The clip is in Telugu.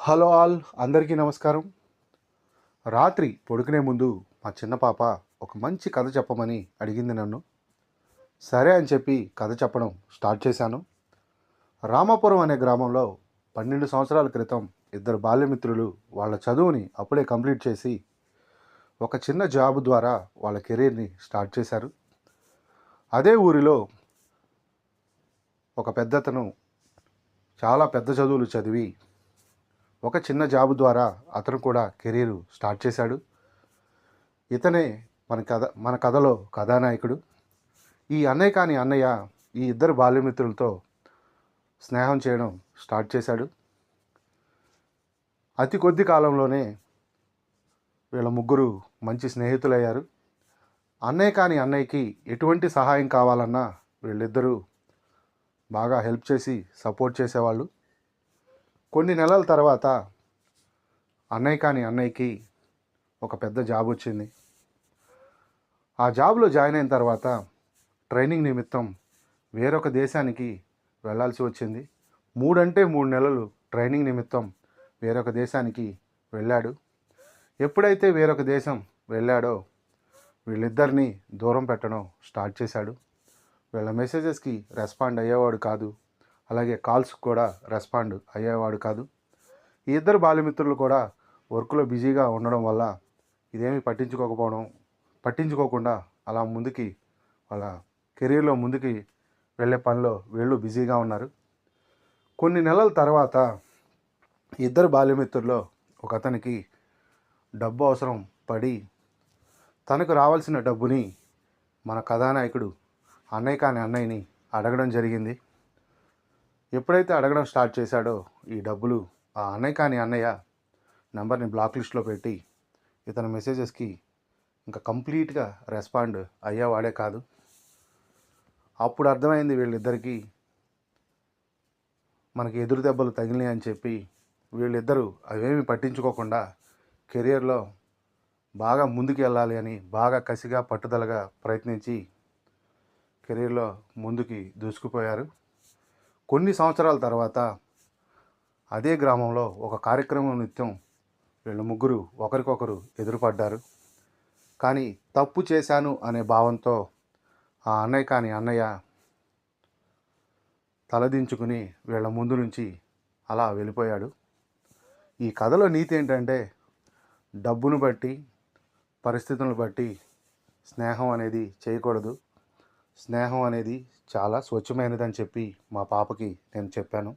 హలో ఆల్, అందరికీ నమస్కారం. రాత్రి పడుకునే ముందు మా చిన్న పాప ఒక మంచి కథ చెప్పమని అడిగింది నన్ను. సరే అని చెప్పి కథ చెప్పడం స్టార్ట్ చేశాను. రామాపురం అనే గ్రామంలో 12 సంవత్సరాల క్రితం ఇద్దరు బాల్యమిత్రులు వాళ్ళ చదువుని అప్పుడే కంప్లీట్ చేసి ఒక చిన్న జాబ్ ద్వారా వాళ్ళ కెరీర్ని స్టార్ట్ చేశారు. అదే ఊరిలో ఒక పెద్దతను చాలా పెద్ద చదువులు చదివి ఒక చిన్న జాబ్ ద్వారా అతను కూడా కెరీర్ స్టార్ట్ చేశాడు. ఇతనే మన కథలో కథానాయకుడు. ఈ అన్నయ్య కాని అన్నయ్య ఈ ఇద్దరు బాల్యమిత్రులతో స్నేహం చేయడం స్టార్ట్ చేశాడు. అతి కొద్ది కాలంలోనే వీళ్ళ ముగ్గురు మంచి స్నేహితులయ్యారు. అన్నయ్య కాని అన్నయ్యకి ఎటువంటి సహాయం కావాలన్నా వీళ్ళిద్దరూ బాగా హెల్ప్ చేసి సపోర్ట్ చేసేవాళ్ళు. కొన్ని నెలల తర్వాత అన్నయ్య కాని అన్నయ్యకి ఒక పెద్ద జాబ్ వచ్చింది. ఆ జాబ్లో జాయిన్ అయిన తర్వాత ట్రైనింగ్ నిమిత్తం వేరొక దేశానికి వెళ్ళాల్సి వచ్చింది. 3 నెలలు ట్రైనింగ్ నిమిత్తం వేరొక దేశానికి వెళ్ళాడు. ఎప్పుడైతే వేరొక దేశం వెళ్ళాడో వీళ్ళిద్దరినీ దూరం పెట్టడం స్టార్ట్ చేశాడు. వీళ్ళ మెసేజెస్కి రెస్పాండ్ అయ్యేవాడు కాదు, అలాగే కాల్స్ కూడా రెస్పాండ్ అయ్యేవాడు కాదు. ఈ ఇద్దరు బాల్యమిత్రులు కూడా వర్క్లో బిజీగా ఉండడం వల్ల ఇదేమీ పట్టించుకోకుండా అలా ముందుకి వాళ్ళ కెరీర్లో ముందుకి వెళ్ళే పనిలో వీళ్ళు బిజీగా ఉన్నారు. కొన్ని నెలల తర్వాత ఇద్దరు బాల్యమిత్రుల్లో ఒక అతనికి డబ్బు అవసరం పడి తనకు రావాల్సిన డబ్బుని మన కథానాయకుడు అన్నయ్య కాని అన్నయ్యని అడగడం జరిగింది. ఎప్పుడైతే అడగడం స్టార్ట్ చేశాడో ఈ డబ్బులు ఆ అన్నయ్య కాని అన్నయ్య నెంబర్ని బ్లాక్ లిస్ట్లో పెట్టి ఇతని మెసేజెస్కి ఇంకా కంప్లీట్గా రెస్పాండ్ అయ్యేవాడే కాదు. అప్పుడు అర్థమైంది వీళ్ళిద్దరికీ మనకి ఎదురు దెబ్బలు తగిలినాయి అని చెప్పి వీళ్ళిద్దరూ అవేమి పట్టించుకోకుండా కెరియర్లో బాగా ముందుకు వెళ్ళాలి అని బాగా కసిగా పట్టుదలగా ప్రయత్నించి కెరీర్లో ముందుకి దూసుకుపోయారు. కొన్ని సంవత్సరాల తర్వాత అదే గ్రామంలో ఒక కార్యక్రమం నిత్యం వీళ్ళు ముగ్గురు ఒకరికొకరు ఎదురుపడ్డారు. కానీ తప్పు చేశాను అనే భావంతో ఆ అన్నయ్య కాని అన్నయ్య తలదించుకుని వీళ్ళ ముందు నుంచి అలా వెళ్ళిపోయాడు. ఈ కథలో నీతి ఏంటంటే డబ్బును బట్టి పరిస్థితులను బట్టి స్నేహం అనేది చేయకూడదు. స్నేహం అనేది చాలా స్వచ్ఛమైనదని చెప్పి మా పాపకి నేను చెప్పాను.